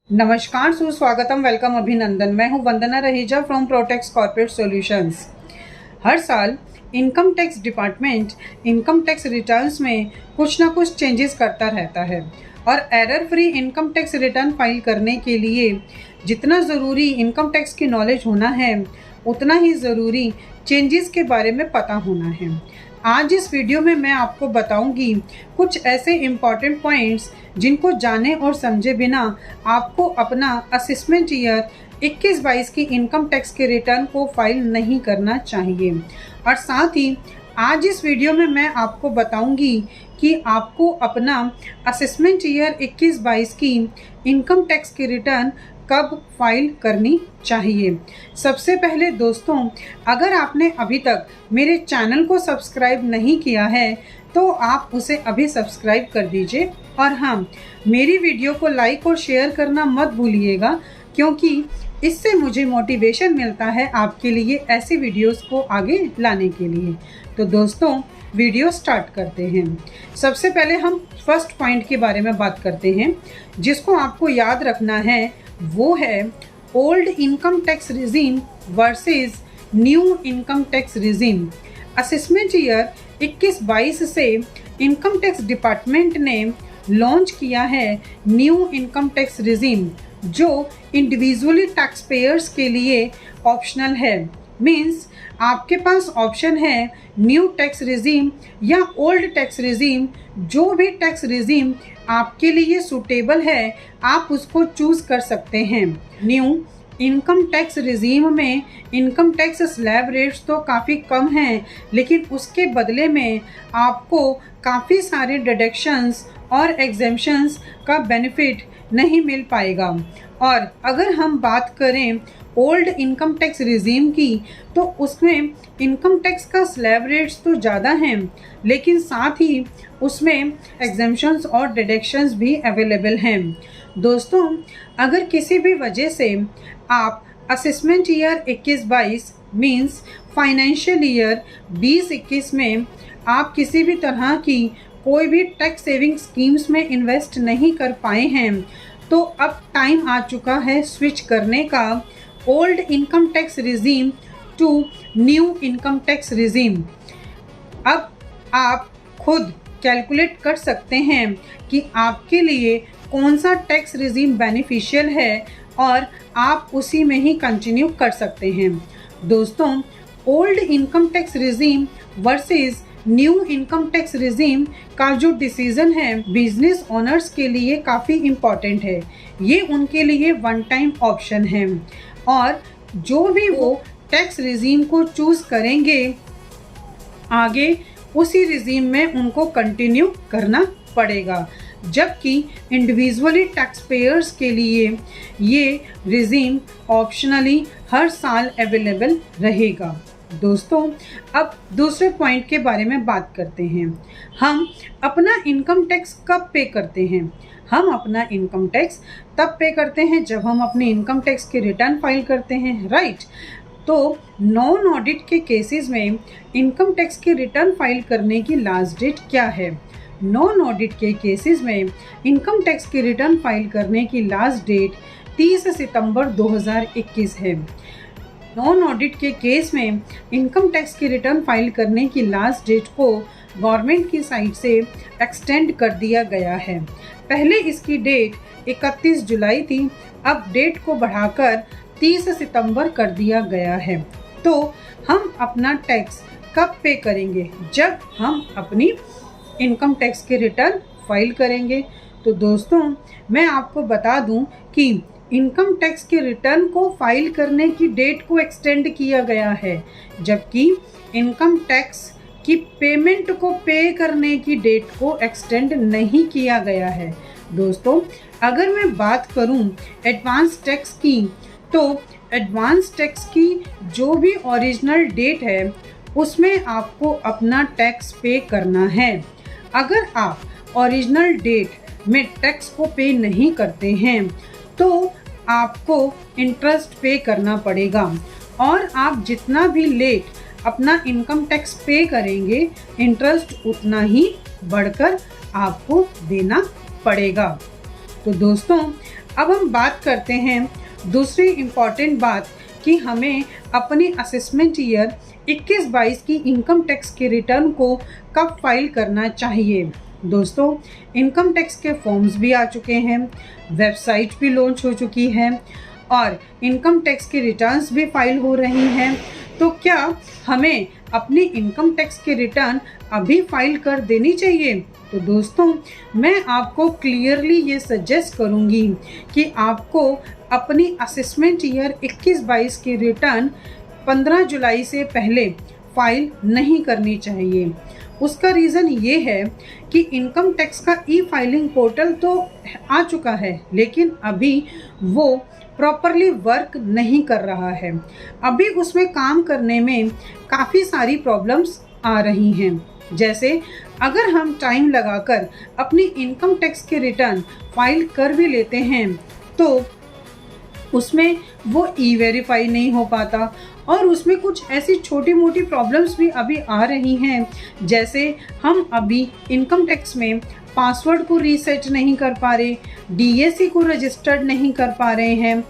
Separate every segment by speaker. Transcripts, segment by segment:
Speaker 1: नमस्कार, सुस्वागतम, वेलकम, अभिनंदन। मैं हूं वंदना रहेजा फ्रॉम प्रोटेक्स कॉर्पोरेट सॉल्यूशंस। हर साल income tax department income tax returns में कुछ ना कुछ चेंजेस करता रहता है और error free income tax return file करने के लिए जितना ज़रूरी इनकम टैक्स की नॉलेज होना है उतना ही ज़रूरी चेंजेस के बारे में पता होना है। आज इस वीडियो में मैं आपको बताऊंगी कुछ ऐसे इम्पॉर्टेंट पॉइंट्स जिनको जाने और समझे बिना आपको अपना असेसमेंट ईयर 21-22 की इनकम टैक्स के रिटर्न को फाइल नहीं करना चाहिए। और साथ ही आज इस वीडियो में मैं आपको बताऊंगी कि आपको अपना असेसमेंट ईयर 21-22 की इनकम टैक्स की रिटर्न कब फाइल करनी चाहिए। सबसे पहले दोस्तों, अगर आपने अभी तक मेरे चैनल को सब्सक्राइब नहीं किया है तो आप उसे अभी सब्सक्राइब कर दीजिए और हाँ, मेरी वीडियो को लाइक और शेयर करना मत भूलिएगा, क्योंकि इससे मुझे मोटिवेशन मिलता है आपके लिए ऐसी वीडियोस को आगे लाने के लिए। तो दोस्तों, वीडियो स्टार्ट करते हैं। सबसे पहले हम फर्स्ट पॉइंट के बारे में बात करते हैं जिसको आपको याद रखना है। वो है old income tax regime versus new income tax regime. Assessment year 21-22 से इनकम टैक्स डिपार्टमेंट ने लॉन्च किया है न्यू इनकम टैक्स रिजीम, जो इंडिविजुअली टैक्स पेयर्स के लिए ऑप्शनल है। मीन्स आपके पास ऑप्शन है न्यू टैक्स रिजीम या ओल्ड टैक्स रिजीम। जो भी टैक्स रिजीम आपके लिए सूटेबल है आप उसको चूज कर सकते हैं। न्यू इनकम टैक्स रिजीम में इनकम टैक्स स्लैब रेट्स तो काफ़ी कम हैं, लेकिन उसके बदले में आपको काफ़ी सारे डिडक्शंस और एग्जेम्पशंस का बेनिफिट नहीं मिल पाएगा। और अगर हम बात करें ओल्ड इनकम टैक्स रिजीम की, तो उसमें इनकम टैक्स का स्लैब रेट्स तो ज़्यादा हैं, लेकिन साथ ही उसमें एग्जेम्पशंस और डिडक्शंस भी अवेलेबल हैं। दोस्तों, अगर किसी भी वजह से आप assessment year 21-22 means financial year 20-21 में आप किसी भी तरह की कोई भी टैक्स सेविंग स्कीम्स में इन्वेस्ट नहीं कर पाए हैं, तो अब टाइम आ चुका है स्विच करने का old income tax regime to new income tax regime. अब आप खुद कैलकुलेट कर सकते हैं कि आपके लिए कौन सा टैक्स रिजीम बेनिफिशियल है और आप उसी में ही कंटिन्यू कर सकते हैं। दोस्तों, old income tax regime versus new income tax regime का जो डिसीजन है बिजनेस ओनर्स के लिए काफ़ी इम्पॉर्टेंट है। ये उनके लिए वन टाइम ऑप्शन है और जो भी वो टैक्स रिजीम को चूज़ करेंगे आगे उसी रिजीम में उनको कंटिन्यू करना पड़ेगा, जबकि इंडिविजुअली टैक्स पेयर्स के लिए ये रिजीम ऑप्शनली हर साल अवेलेबल रहेगा। दोस्तों, अब दूसरे पॉइंट के बारे में बात करते हैं। हम अपना इनकम टैक्स कब पे करते हैं? हम अपना इनकम टैक्स तब पे करते हैं जब हम अपने इनकम टैक्स की रिटर्न फाइल करते हैं, राइट। तो नॉन ऑडिट के केसेस में इनकम टैक्स की रिटर्न फाइल करने की लास्ट डेट क्या है? नॉन ऑडिट के केसेस में इनकम टैक्स की रिटर्न फाइल करने की लास्ट डेट 30 सितंबर 2021 है। नॉन ऑडिट के केस में इनकम टैक्स की रिटर्न फाइल करने की लास्ट डेट को गवर्नमेंट की साइड से एक्सटेंड कर दिया गया है। पहले इसकी डेट 31 जुलाई थी, अब डेट को बढ़ाकर 30 सितंबर कर दिया गया है। तो हम अपना टैक्स कब पे करेंगे? जब हम अपनी इनकम टैक्स की रिटर्न फाइल करेंगे। तो दोस्तों, मैं आपको बता दूं कि इनकम टैक्स की रिटर्न को फाइल करने की डेट को एक्सटेंड किया गया है, जबकि इनकम टैक्स की पेमेंट को पे करने की डेट को एक्सटेंड नहीं किया गया है। दोस्तों, अगर मैं बात करूं एडवांस टैक्स की, तो एडवांस टैक्स की जो भी ओरिजिनल डेट है उसमें आपको अपना टैक्स पे करना है। अगर आप ओरिजिनल डेट में टैक्स को पे नहीं करते हैं तो आपको इंटरेस्ट पे करना पड़ेगा और आप जितना भी लेट अपना इनकम टैक्स पे करेंगे इंटरेस्ट उतना ही बढ़कर आपको देना पड़ेगा। तो दोस्तों, अब हम बात करते हैं दूसरी इम्पॉर्टेंट बात कि हमें अपनी असेसमेंट ईयर 21-22 की इनकम टैक्स के रिटर्न को कब फाइल करना चाहिए। दोस्तों, इनकम टैक्स के फॉर्म्स भी आ चुके हैं, वेबसाइट भी लॉन्च हो चुकी है और इनकम टैक्स की रिटर्न्स भी फाइल हो रही हैं। तो क्या हमें अपनी इनकम टैक्स के रिटर्न अभी फाइल कर देनी चाहिए? तो दोस्तों, मैं आपको क्लियरली ये सजेस्ट करूँगी कि आपको अपनी असेसमेंट ईयर 21-22 की रिटर्न 15 जुलाई से पहले फाइल नहीं करनी चाहिए। उसका रीज़न ये है कि इनकम टैक्स का ई फाइलिंग पोर्टल तो आ चुका है, लेकिन अभी वो प्रॉपरली वर्क नहीं कर रहा है। अभी उसमें काम करने में काफ़ी सारी प्रॉब्लम्स आ रही हैं। जैसे अगर हम टाइम लगाकर अपनी इनकम टैक्स के रिटर्न फाइल कर भी लेते हैं तो उसमें वो ई वेरीफाई नहीं हो पाता और उसमें कुछ ऐसी छोटी मोटी प्रॉब्लम्स भी अभी आ रही हैं। जैसे हम अभी इनकम टैक्स में पासवर्ड को रीसेट नहीं कर पा रहे, डीएसी को रजिस्टर्ड नहीं कर पा रहे हैं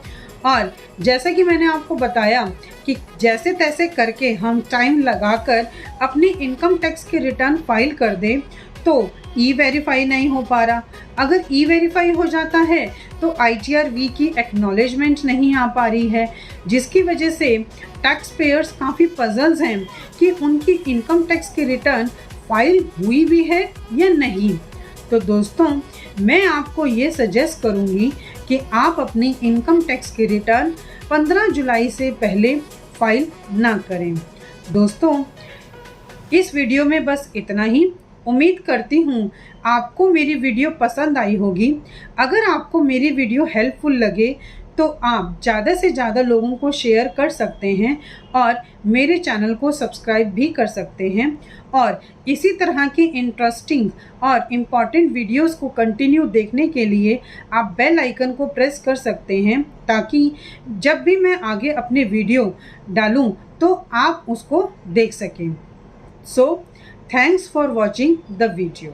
Speaker 1: और जैसा कि मैंने आपको बताया कि जैसे तैसे करके हम टाइम लगाकर अपनी इनकम टैक्स की रिटर्न फाइल कर दें तो ई वेरीफाई नहीं हो पा रहा। अगर ई वेरीफाई हो जाता है तो ITR-V की एक्नॉलेजमेंट नहीं आ पा रही है, जिसकी वजह से टैक्स पेयर्स काफ़ी पजल्स हैं कि उनकी इनकम टैक्स की रिटर्न फाइल हुई भी है या नहीं। तो दोस्तों, मैं आपको ये सजेस्ट करूँगी कि आप अपनी इनकम टैक्स की रिटर्न 15 जुलाई से पहले फाइल ना करें। दोस्तों, इस वीडियो में बस इतना ही। उम्मीद करती हूँ आपको मेरी वीडियो पसंद आई होगी। अगर आपको मेरी वीडियो हेल्पफुल लगे तो आप ज़्यादा से ज़्यादा लोगों को शेयर कर सकते हैं और मेरे चैनल को सब्सक्राइब भी कर सकते हैं और इसी तरह की इंटरेस्टिंग और इम्पॉर्टेंट वीडियोस को कंटिन्यू देखने के लिए आप बेल आइकन को प्रेस कर सकते हैं ताकि जब भी मैं आगे अपने वीडियो डालूं तो आप उसको देख सकें। So thanks for watching the video.